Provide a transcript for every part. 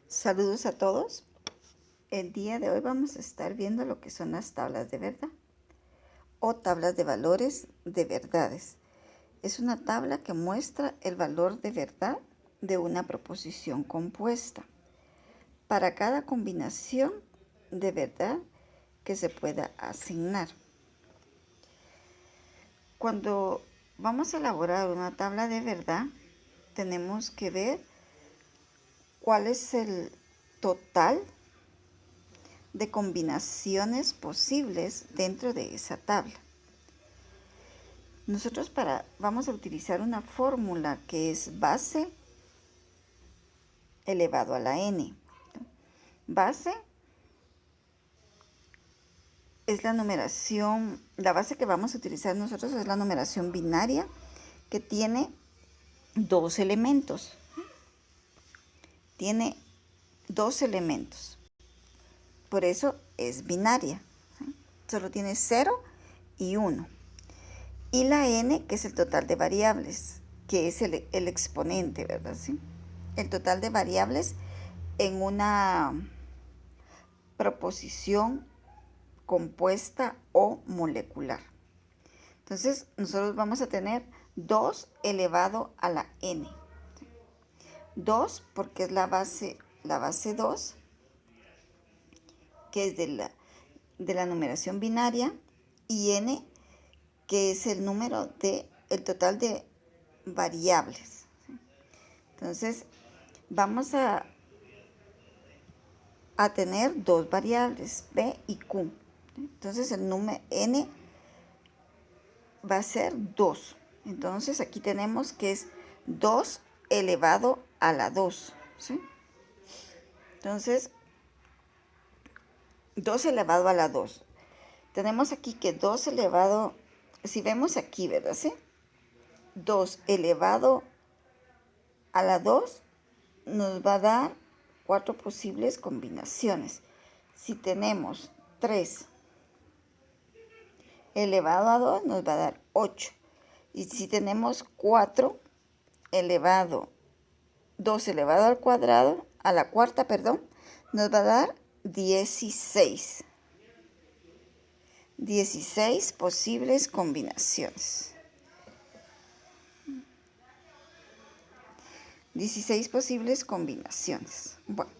Saludos a todos. El día de hoy vamos a estar viendo lo que son las tablas de verdad o tablas de valores de verdades. Es una tabla que muestra el valor de verdad de una proposición compuesta para cada combinación de verdad que se pueda asignar. Cuando vamos a elaborar una tabla de verdad, tenemos que ver cuál es el total de combinaciones posibles dentro de esa tabla. Nosotros vamos a utilizar una fórmula que es base elevado a la n. Base es la numeración, la base que vamos a utilizar nosotros es la numeración binaria que tiene dos elementos. Tiene dos elementos. Por eso es binaria. Solo tiene 0 y 1. Y la n, que es el total de variables, que es el exponente, ¿verdad? ¿Sí? El total de variables en una proposición compuesta o molecular. Entonces, nosotros vamos a tener 2 elevado a la n. 2 porque es la base 2, que es de la numeración binaria, y n, que es el número el total de variables. Entonces, vamos a tener dos variables, p y q. Entonces, el número n va a ser 2. Entonces, aquí tenemos que es 2 elevado a la 2. ¿Sí? Entonces, 2 elevado a la 2. Tenemos aquí que 2 elevado, si vemos aquí, ¿verdad? ¿Sí? 2 elevado a la 2 nos va a dar 4 posibles combinaciones. Si tenemos 3 elevado a 2 nos va a dar 8. Y si tenemos 4 elevado, 2 elevado al cuadrado, a la cuarta, perdón, nos va a dar 16. 16 posibles combinaciones. 16 posibles combinaciones. Bueno,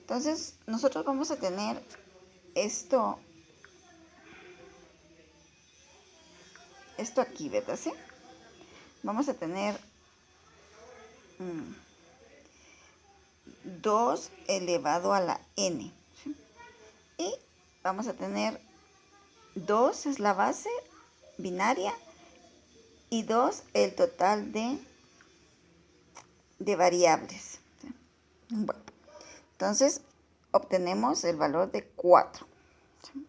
entonces nosotros vamos a tener esto aquí, ¿verdad? ¿Sí? Vamos a tener 2 elevado a la n. ¿Sí? Y vamos a tener 2 es la base binaria y 2 el total de variables. ¿Sí? Bueno, entonces obtenemos el valor de 4. ¿Sí?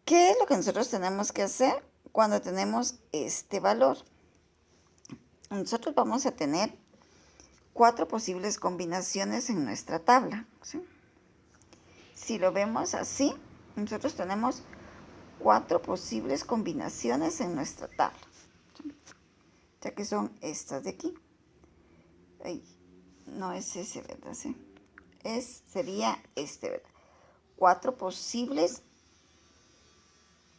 ¿Qué es lo que nosotros tenemos que hacer cuando tenemos este valor? Nosotros vamos a tener 4 posibles combinaciones en nuestra tabla. ¿Sí? Si lo vemos así, nosotros tenemos 4 posibles combinaciones en nuestra tabla. ¿Sí? Ya que son estas de aquí. Ay, no es ese, ¿verdad? ¿Sí? Sería este, ¿verdad? 4 posibles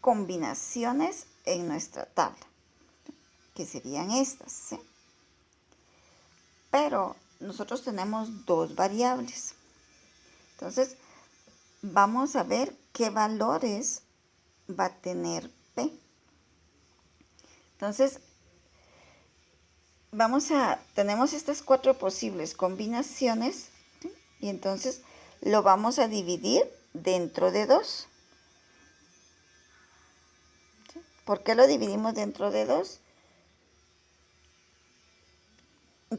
combinaciones en nuestra tabla, que serían estas, ¿sí? Pero nosotros tenemos dos variables. Entonces, vamos a ver qué valores va a tener P. Entonces, tenemos estas 4 posibles combinaciones, ¿sí? Y entonces lo vamos a dividir dentro de 2. ¿Sí? ¿Por qué lo dividimos dentro de 2?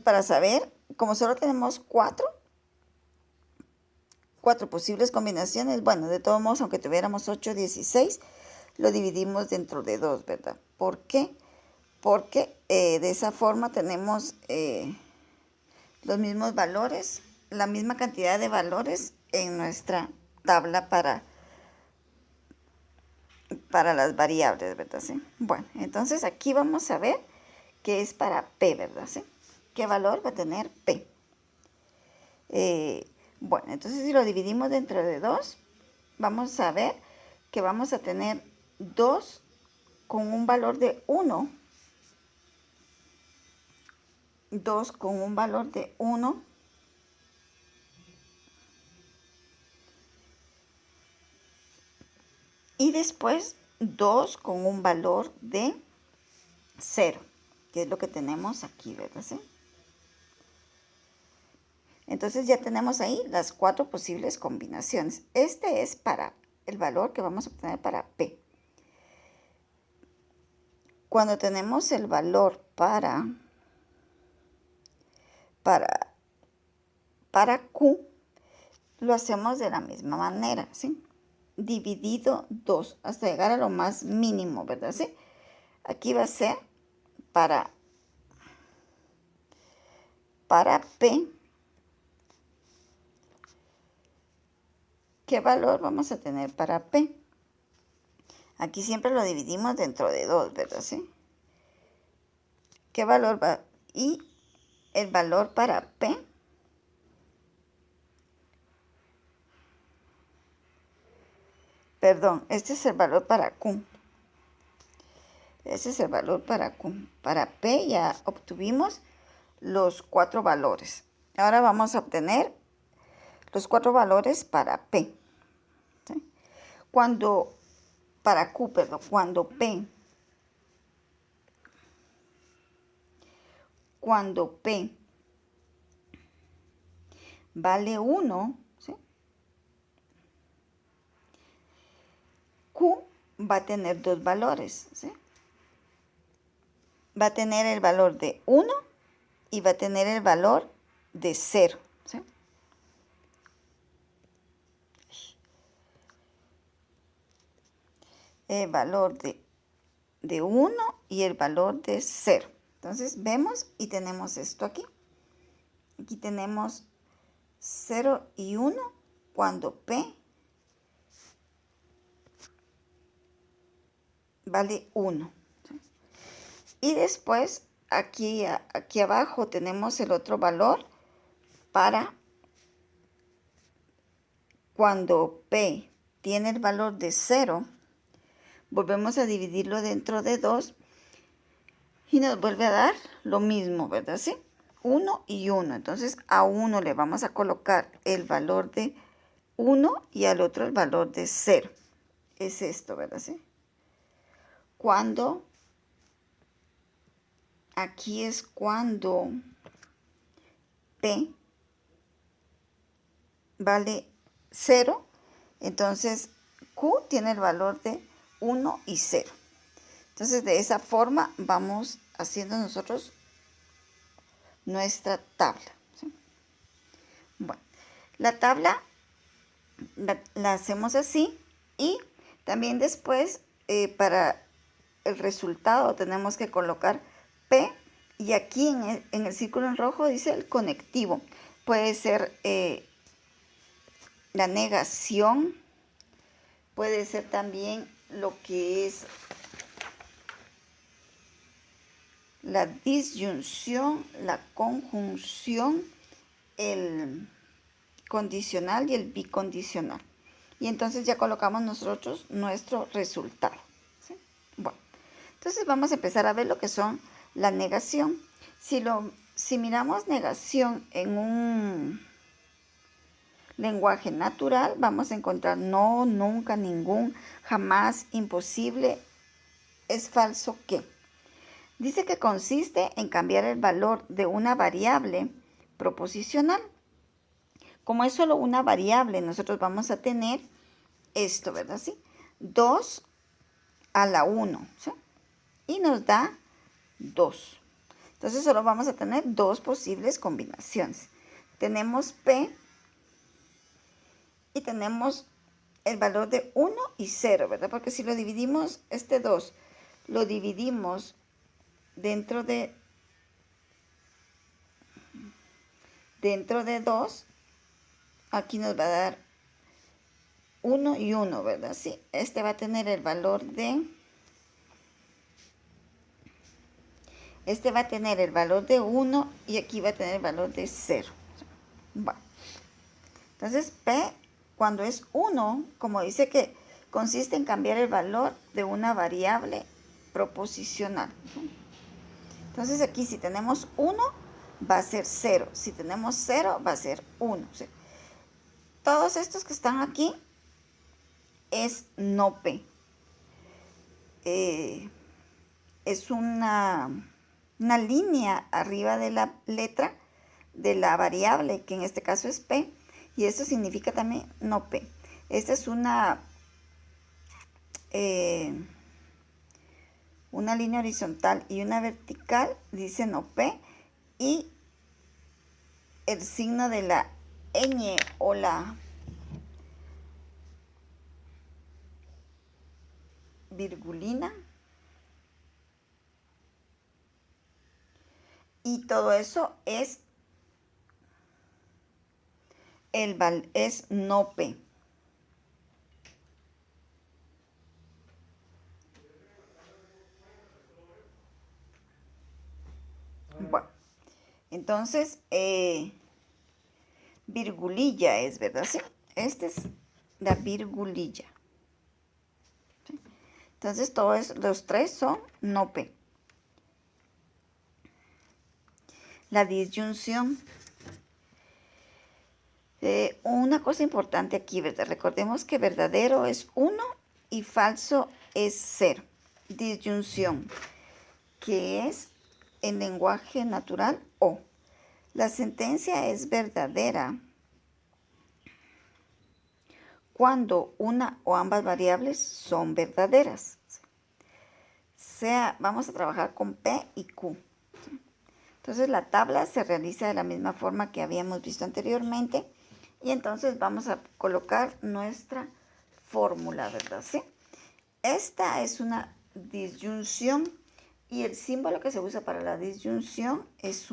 Para saber, como solo tenemos 4 posibles combinaciones, bueno, de todos modos, aunque tuviéramos 8, 16, lo dividimos dentro de 2, ¿verdad? ¿Por qué? Porque de esa forma tenemos los mismos valores, la misma cantidad de valores en nuestra tabla para las variables, ¿verdad? ¿Sí? Bueno, entonces aquí vamos a ver que es para P, ¿verdad? ¿Sí? ¿qué valor va a tener P? Bueno, entonces si lo dividimos dentro de 2, vamos a ver que vamos a tener 2 con un valor de 1. 2 con un valor de 1. Y después 2 con un valor de 0, que es lo que tenemos aquí, ¿verdad? ¿Sí? Entonces ya tenemos ahí las 4 posibles combinaciones. Este es para el valor que vamos a obtener para P. Cuando tenemos el valor para Q, lo hacemos de la misma manera, ¿sí? Dividido 2 hasta llegar a lo más mínimo, ¿verdad? ¿Sí? Aquí va a ser para P. ¿Qué valor vamos a tener para P? Aquí siempre lo dividimos dentro de 2, ¿verdad? ¿Sí? ¿Qué valor va? Y el valor para P, perdón, este es el valor para Q. Ese es el valor para Q. Para P ya obtuvimos los 4 valores. Ahora vamos a obtener los 4 valores para P. ¿Sí? Para Q, perdón, cuando P vale 1, ¿sí? Q va a tener 2 valores, ¿sí? Va a tener el valor de 1 y va a tener el valor de 0, ¿sí? El valor de 1 y el valor de 0. Entonces vemos y tenemos esto aquí. Aquí tenemos 0 y 1 cuando P vale 1. Y después aquí abajo tenemos el otro valor para cuando P tiene el valor de 0. Volvemos a dividirlo dentro de 2 y nos vuelve a dar lo mismo, ¿verdad? ¿Sí? 1 y 1. Entonces a uno le vamos a colocar el valor de 1 y al otro el valor de 0. Es esto, ¿verdad? ¿Sí? Aquí es cuando P vale 0, entonces Q tiene el valor de 1 y 0. Entonces de esa forma vamos haciendo nosotros nuestra tabla, ¿sí? Bueno, la tabla la hacemos así y también después para el resultado tenemos que colocar P y aquí en el círculo en rojo dice el conectivo. Puede ser la negación, puede ser también lo que es la disyunción, la conjunción, el condicional y el bicondicional. Y entonces ya colocamos nosotros nuestro resultado, ¿sí? Bueno, entonces vamos a empezar a ver lo que son la negación. Si miramos negación en un lenguaje natural, vamos a encontrar no, nunca, ningún, jamás, imposible, es falso que. Dice que consiste en cambiar el valor de una variable proposicional. Como es solo una variable, nosotros vamos a tener esto, ¿verdad? ¿Sí? 2 a la 1, ¿sí? Y nos da 2. Entonces solo vamos a tener 2 posibles combinaciones. Tenemos P y tenemos el valor de 1 y 0, ¿verdad? Porque si lo dividimos, este 2, lo dividimos dentro de 2, aquí nos va a dar 1 y 1, ¿verdad? Sí, este va a tener el valor de Este va a tener el valor de 1 y aquí va a tener el valor de 0. Bueno, entonces P, cuando es 1, como dice que consiste en cambiar el valor de una variable proposicional. Entonces aquí si tenemos 1, va a ser 0. Si tenemos 0, va a ser 1. Todos estos que están aquí es no P. Es una línea arriba de la letra de la variable, que en este caso es P, y eso significa también no P. Esta es una línea horizontal y una vertical, dice no P, y el signo de la ñ o la virgulina, y todo eso es no P. Bueno, entonces, virgulilla es, ¿verdad? Sí, esta es la virgulilla. ¿Sí? Entonces, los tres son no P. La disyunción. Una cosa importante aquí, ¿verdad? Recordemos que verdadero es 1 y falso es 0. Disyunción, que es en lenguaje natural O. La sentencia es verdadera cuando una o ambas variables son verdaderas. Vamos a trabajar con P y Q. Entonces la tabla se realiza de la misma forma que habíamos visto anteriormente. Y entonces vamos a colocar nuestra fórmula, ¿verdad? ¿Sí? Esta es una disyunción y el símbolo que se usa para la disyunción es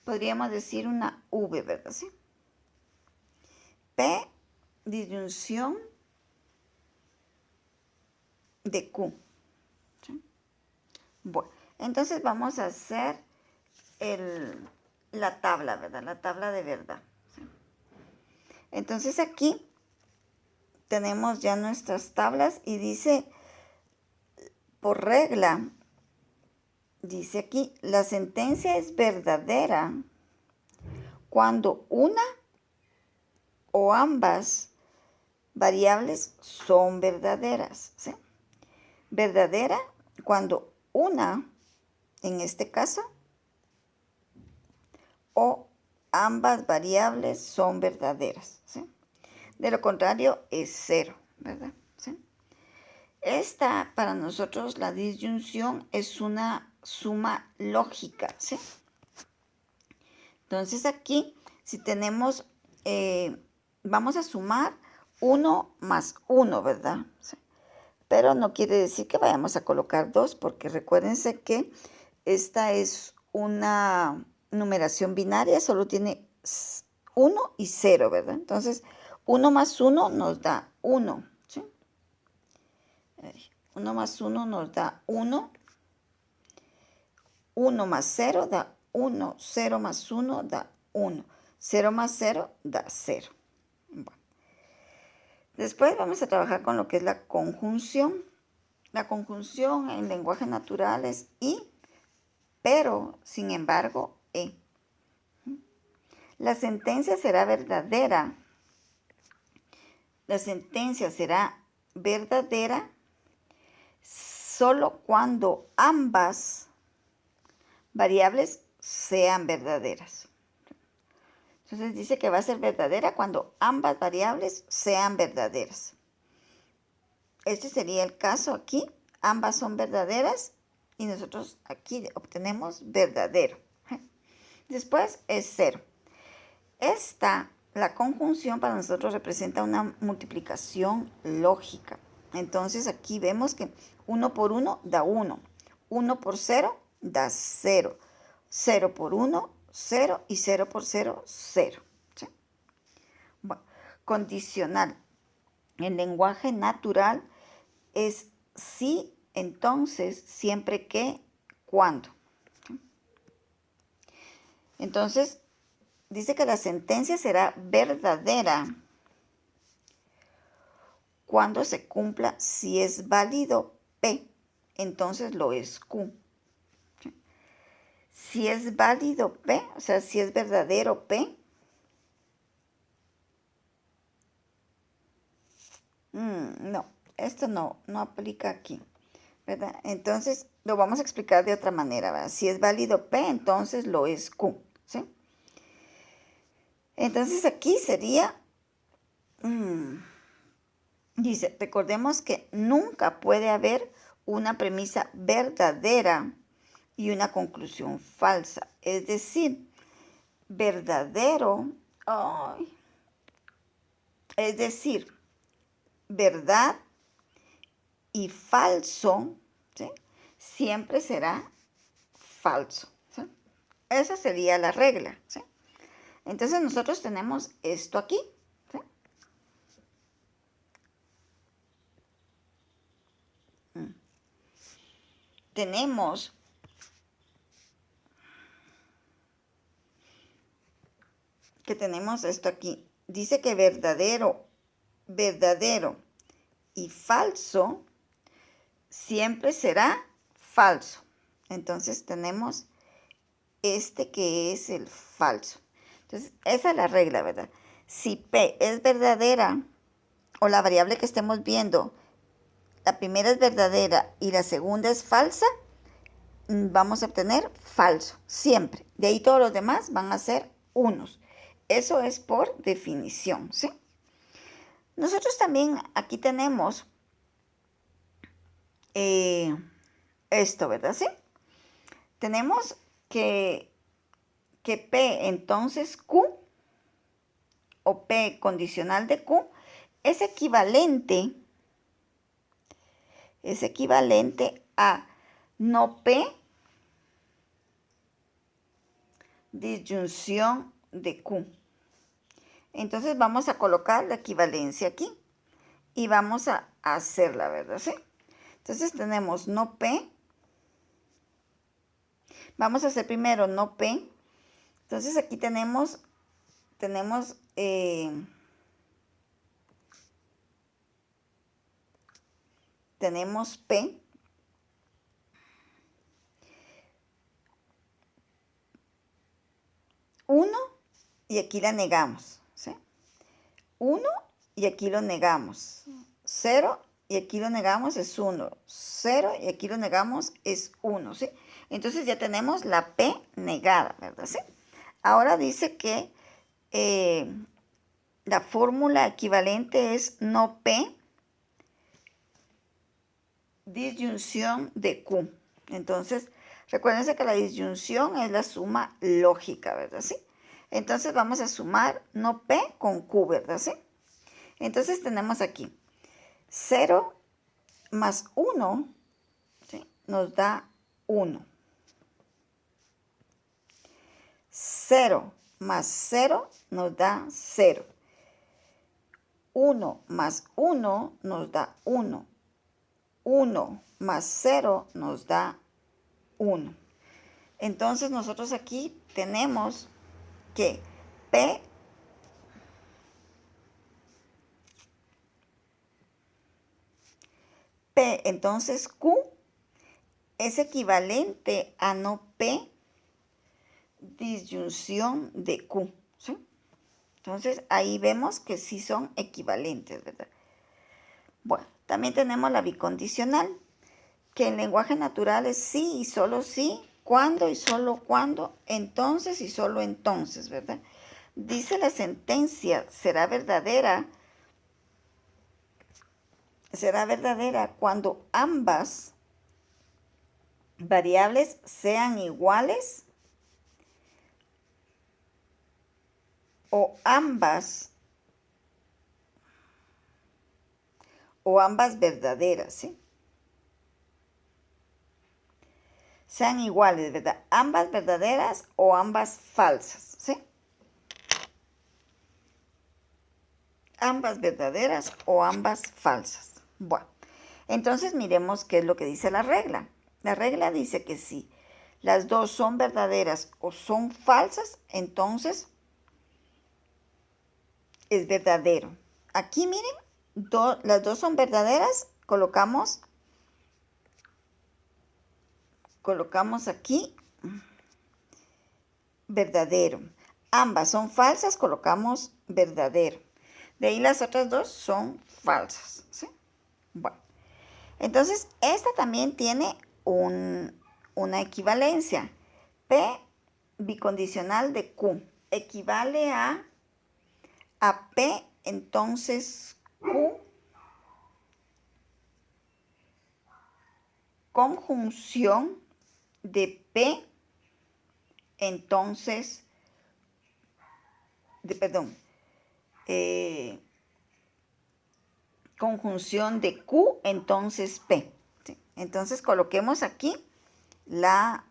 podríamos decir una V, ¿verdad? ¿Sí? P, disyunción de Q. ¿Sí? Bueno, entonces vamos a hacer la tabla, ¿verdad? La tabla de verdad. ¿Sí? Entonces aquí tenemos ya nuestras tablas y dice, por regla, dice aquí, la sentencia es verdadera cuando una o ambas variables son verdaderas. ¿Sí? Verdadera cuando una, en este caso, o ambas variables son verdaderas. ¿Sí? De lo contrario es 0, ¿verdad? ¿Sí? Esta, para nosotros, la disyunción es una suma lógica, ¿sí? Entonces aquí, si tenemos, vamos a sumar 1 más 1, ¿verdad? ¿Sí? Pero no quiere decir que vayamos a colocar 2, porque recuérdense que esta es una numeración binaria, solo tiene 1 y 0, ¿verdad? Entonces, 1 más 1 nos da 1, ¿sí? 1 más 1 nos da 1. 1 más 0 da 1. 0 más 1 da 1. 0 más 0 da 0. Bueno. Después vamos a trabajar con lo que es la conjunción. La conjunción en lenguaje natural es y, pero, sin embargo, e. La sentencia será verdadera. La sentencia será verdadera solo cuando ambas variables sean verdaderas. Entonces dice que va a ser verdadera cuando ambas variables sean verdaderas. Este sería el caso aquí. Ambas son verdaderas y nosotros aquí obtenemos verdadero. Después es 0. La conjunción para nosotros representa una multiplicación lógica. Entonces aquí vemos que 1 por 1 da 1. 1 por 0 da 0. 0 por 1, 0 y 0 por 0, 0. ¿Sí? Bueno, condicional. En lenguaje natural es sí, entonces, siempre que, cuando. Entonces, dice que la sentencia será verdadera cuando se cumpla si es válido P, entonces lo es Q. Si es válido P, o sea, si es verdadero P, no, esto no aplica aquí, ¿verdad? Entonces, lo vamos a explicar de otra manera, ¿verdad? Si es válido P, entonces lo es Q, ¿sí? Entonces, aquí sería, dice, recordemos que nunca puede haber una premisa verdadera y una conclusión falsa. Es decir, verdadero, es decir, verdad y falso, ¿sí? Siempre será falso, ¿sí? Esa sería la regla, ¿sí? Entonces nosotros tenemos esto aquí, ¿sí? Tenemos esto aquí. Dice que verdadero y falso siempre será falso. Entonces tenemos este que es el falso. Entonces, esa es la regla, ¿verdad? Si P es verdadera o la variable que estemos viendo, la primera es verdadera y la segunda es falsa, vamos a obtener falso, siempre. De ahí todos los demás van a ser unos. Eso es por definición, ¿sí? Nosotros también aquí tenemos esto, ¿verdad? ¿Sí? Tenemos que P entonces Q o P condicional de Q es equivalente a no P disyunción de Q. Entonces vamos a colocar la equivalencia aquí y vamos a hacerla, ¿verdad? ¿Sí? Entonces tenemos no P. Vamos a hacer primero no P. Entonces aquí tenemos P. Uno y aquí la negamos, ¿sí? 1 y aquí lo negamos. 0 y aquí lo negamos es 1. 0 y aquí lo negamos es 1, ¿sí? Entonces ya tenemos la P negada, ¿verdad? ¿Sí? Ahora dice que la fórmula equivalente es no P disyunción de Q. Entonces, recuérdense que la disyunción es la suma lógica, ¿verdad? ¿Sí? Entonces vamos a sumar no P con Q, ¿verdad? ¿Sí? Entonces tenemos aquí 0 más 1, ¿sí? Nos da 1. 0 más 0 nos da 0. 1 más 1 nos da 1. 1 más 0 nos da 1. Entonces nosotros aquí tenemos que P entonces Q es equivalente a no P disyunción de Q, ¿sí? Entonces ahí vemos que sí son equivalentes, ¿verdad? Bueno, también tenemos la bicondicional, que en lenguaje natural es sí y solo sí, cuando y solo cuando, entonces y solo entonces, ¿verdad? Dice la sentencia, será verdadera cuando ambas variables sean iguales o ambas verdaderas, ¿sí? Sean iguales, ¿verdad? Ambas verdaderas o ambas falsas, ¿sí? Ambas verdaderas o ambas falsas. Bueno, entonces miremos qué es lo que dice la regla. La regla dice que si las dos son verdaderas o son falsas, entonces es verdadero. Aquí miren, las dos son verdaderas, colocamos aquí verdadero. Ambas son falsas, colocamos verdadero. De ahí las otras dos son falsas, ¿sí? Bueno, entonces esta también tiene una equivalencia. P bicondicional de Q equivale a P, entonces Q conjunción de P, entonces, conjunción de Q, entonces P. ¿Sí? Entonces coloquemos aquí la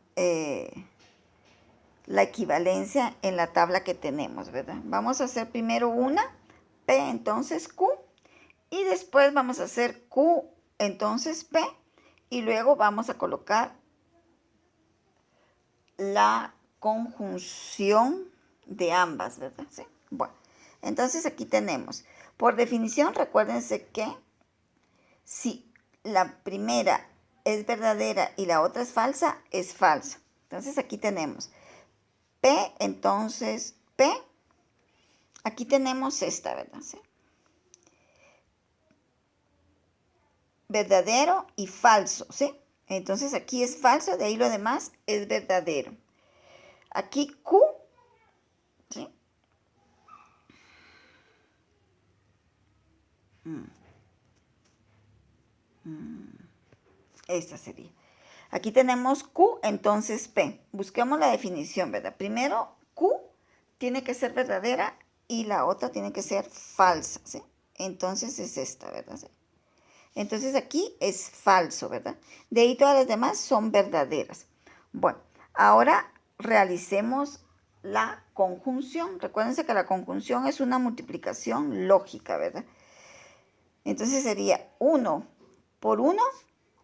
equivalencia en la tabla que tenemos, ¿verdad? Vamos a hacer primero una, P, entonces Q, y después vamos a hacer Q, entonces P, y luego vamos a colocar la conjunción de ambas, ¿verdad? ¿Sí? Bueno, entonces aquí tenemos, por definición, recuérdense que si la primera es verdadera y la otra es falsa, es falsa. Entonces aquí tenemos P, entonces P, aquí tenemos esta, ¿verdad? ¿Sí? Verdadero y falso, ¿sí? Entonces aquí es falso, de ahí lo demás es verdadero. Aquí Q, ¿sí? Esta sería. Aquí tenemos Q, entonces P. Busquemos la definición, ¿verdad? Primero, Q tiene que ser verdadera y la otra tiene que ser falsa, ¿sí? Entonces es esta, ¿verdad? ¿Sí? Entonces aquí es falso, ¿verdad? De ahí todas las demás son verdaderas. Bueno, ahora realicemos la conjunción. Recuérdense que la conjunción es una multiplicación lógica, ¿verdad? Entonces sería 1 por 1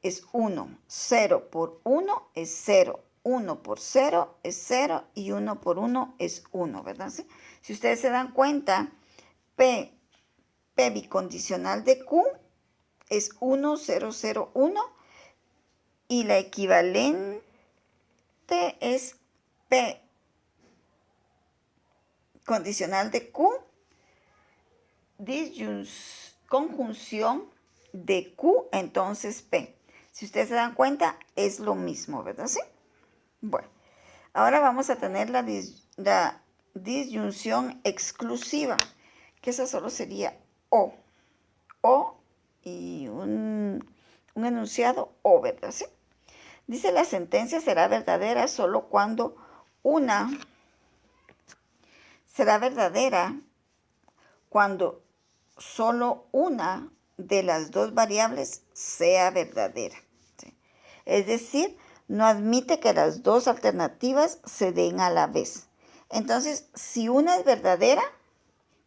es 1, 0 por 1 es 0, 1 por 0 es 0 y 1 por 1 es 1, ¿verdad? ¿Sí? Si ustedes se dan cuenta, P bicondicional de Q es 1, 0, 0, 1 y la equivalente es P condicional de Q, conjunción de Q, entonces P. Si ustedes se dan cuenta, es lo mismo, ¿verdad? ¿Sí? Bueno, ahora vamos a tener la disyunción exclusiva, que esa solo sería O. O y un enunciado O, ¿verdad? ¿Sí? Dice, la sentencia será verdadera solo cuando será verdadera cuando solo una de las dos variables sea verdadera. ¿Sí? Es decir, no admite que las dos alternativas se den a la vez. Entonces, si una es verdadera,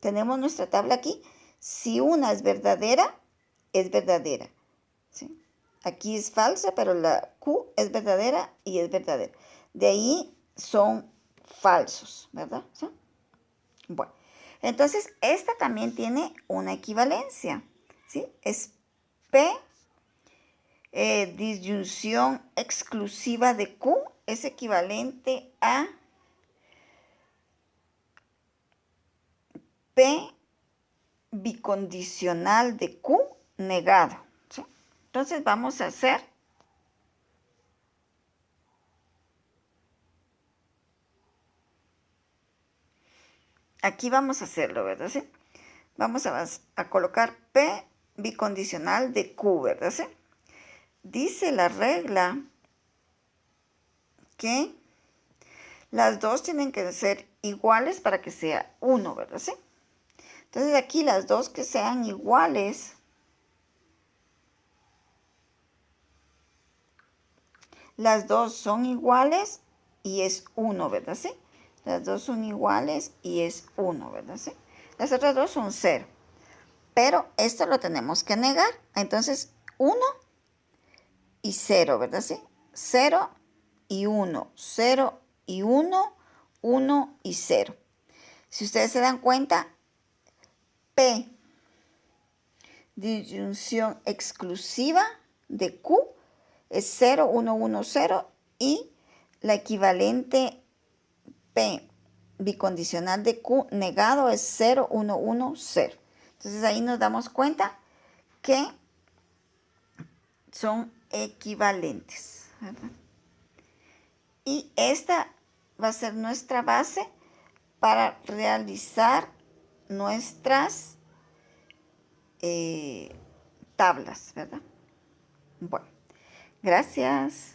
tenemos nuestra tabla aquí, si una es verdadera, es verdadera. ¿Sí? Aquí es falsa, pero la Q es verdadera y es verdadera. De ahí son falsos, ¿verdad? ¿Sí? Bueno, entonces esta también tiene una equivalencia, ¿sí? Es P, disyunción exclusiva de Q, es equivalente a P bicondicional de Q negado, ¿sí? Entonces vamos a hacer aquí vamos a hacerlo, ¿verdad? ¿Sí? Vamos a colocar P bicondicional de Q, ¿verdad? ¿Sí? Dice la regla que las dos tienen que ser iguales para que sea 1, ¿verdad? ¿Sí? Entonces aquí las dos que sean iguales, las dos son iguales y es 1, ¿verdad? ¿Sí? Las dos son iguales y es 1, ¿verdad? ¿Sí? Las otras dos son 0. Pero esto lo tenemos que negar. Entonces 1 y 0, ¿verdad? ¿Sí? 0 y 1, 0 y 1, 1 y 0. Si ustedes se dan cuenta, P, disyunción exclusiva de Q, es 0, 1, 1, 0 y la equivalente P bicondicional de Q negado es 0, 1, 1, 0. Entonces ahí nos damos cuenta que son equivalentes, ¿verdad? Y esta va a ser nuestra base para realizar nuestras tablas, ¿verdad? Bueno, gracias.